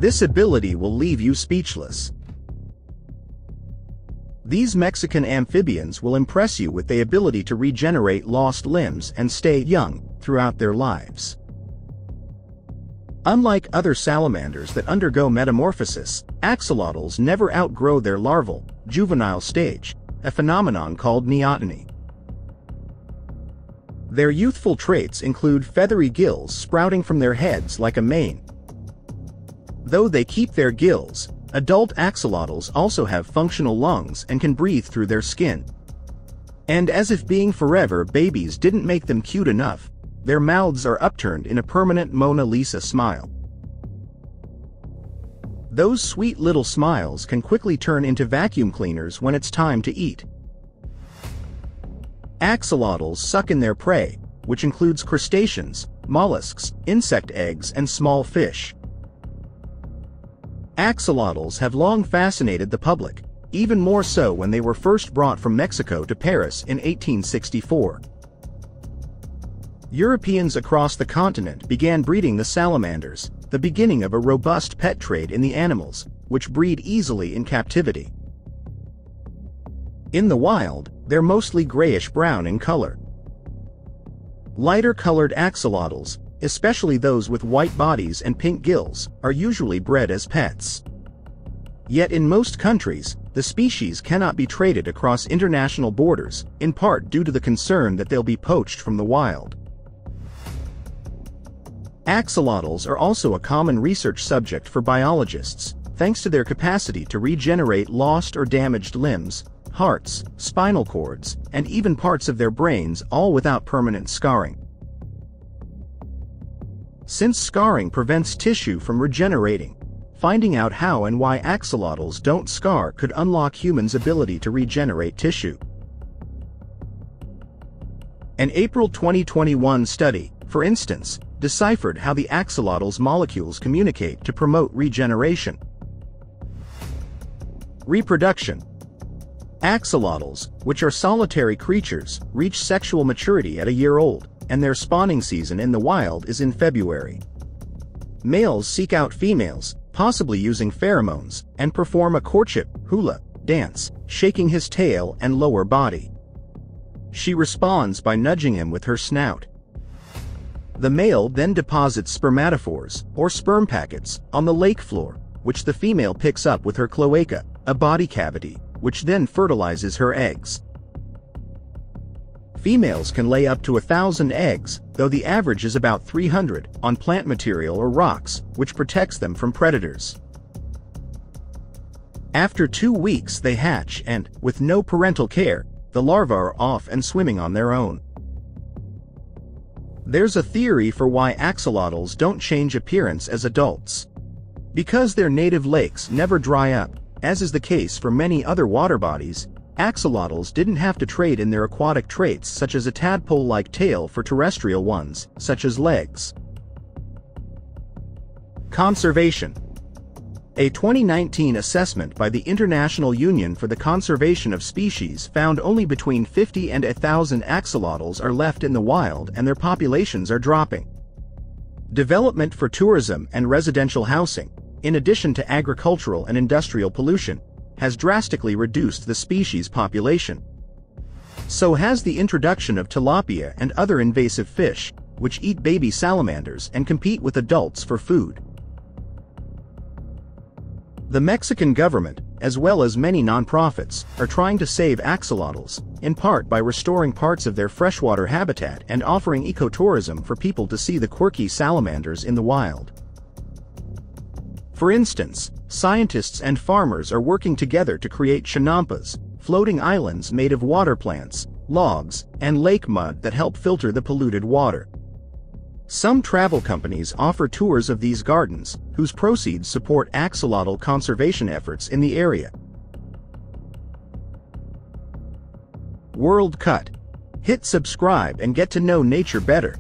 This ability will leave you speechless. These Mexican amphibians will impress you with the ability to regenerate lost limbs and stay young throughout their lives. Unlike other salamanders that undergo metamorphosis, axolotls never outgrow their larval, juvenile stage, a phenomenon called neoteny. Their youthful traits include feathery gills sprouting from their heads like a mane. Though they keep their gills, adult axolotls also have functional lungs and can breathe through their skin. And as if being forever babies didn't make them cute enough, their mouths are upturned in a permanent Mona Lisa smile. Those sweet little smiles can quickly turn into vacuum cleaners when it's time to eat. Axolotls suck in their prey, which includes crustaceans, mollusks, insect eggs, and small fish. Axolotls have long fascinated the public, even more so when they were first brought from Mexico to Paris in 1864. Europeans across the continent began breeding the salamanders, the beginning of a robust pet trade in the animals, which breed easily in captivity. In the wild, they're mostly grayish-brown in color. Lighter-colored axolotls, especially those with white bodies and pink gills, are usually bred as pets. Yet in most countries, the species cannot be traded across international borders, in part due to the concern that they'll be poached from the wild. Axolotls are also a common research subject for biologists, thanks to their capacity to regenerate lost or damaged limbs, hearts, spinal cords, and even parts of their brains, all without permanent scarring. Since scarring prevents tissue from regenerating, finding out how and why axolotls don't scar could unlock humans' ability to regenerate tissue. An April 2021 study, for instance, deciphered how the axolotl's molecules communicate to promote regeneration. Reproduction. Axolotls, which are solitary creatures, reach sexual maturity at a year old, and their spawning season in the wild is in February. Males seek out females, possibly using pheromones, and perform a courtship hula dance, shaking his tail and lower body. She responds by nudging him with her snout. The male then deposits spermatophores, or sperm packets, on the lake floor, which the female picks up with her cloaca, a body cavity, which then fertilizes her eggs. Females can lay up to 1,000 eggs, though the average is about 300, on plant material or rocks, which protects them from predators. After 2 weeks they hatch and, with no parental care, the larvae are off and swimming on their own. There's a theory for why axolotls don't change appearance as adults. Because their native lakes never dry up, as is the case for many other water bodies, axolotls didn't have to trade in their aquatic traits such as a tadpole-like tail for terrestrial ones, such as legs. Conservation. A 2019 assessment by the International Union for the Conservation of Species found only between 50 and 1,000 axolotls are left in the wild and their populations are dropping. Development for tourism and residential housing, in addition to agricultural and industrial pollution, has drastically reduced the species' population. So has the introduction of tilapia and other invasive fish, which eat baby salamanders and compete with adults for food. The Mexican government, as well as many nonprofits, are trying to save axolotls, in part by restoring parts of their freshwater habitat and offering ecotourism for people to see the quirky salamanders in the wild. For instance, scientists and farmers are working together to create chinampas, floating islands made of water plants, logs, and lake mud that help filter the polluted water. Some travel companies offer tours of these gardens, whose proceeds support axolotl conservation efforts in the area. World Cut. Hit subscribe and get to know nature better.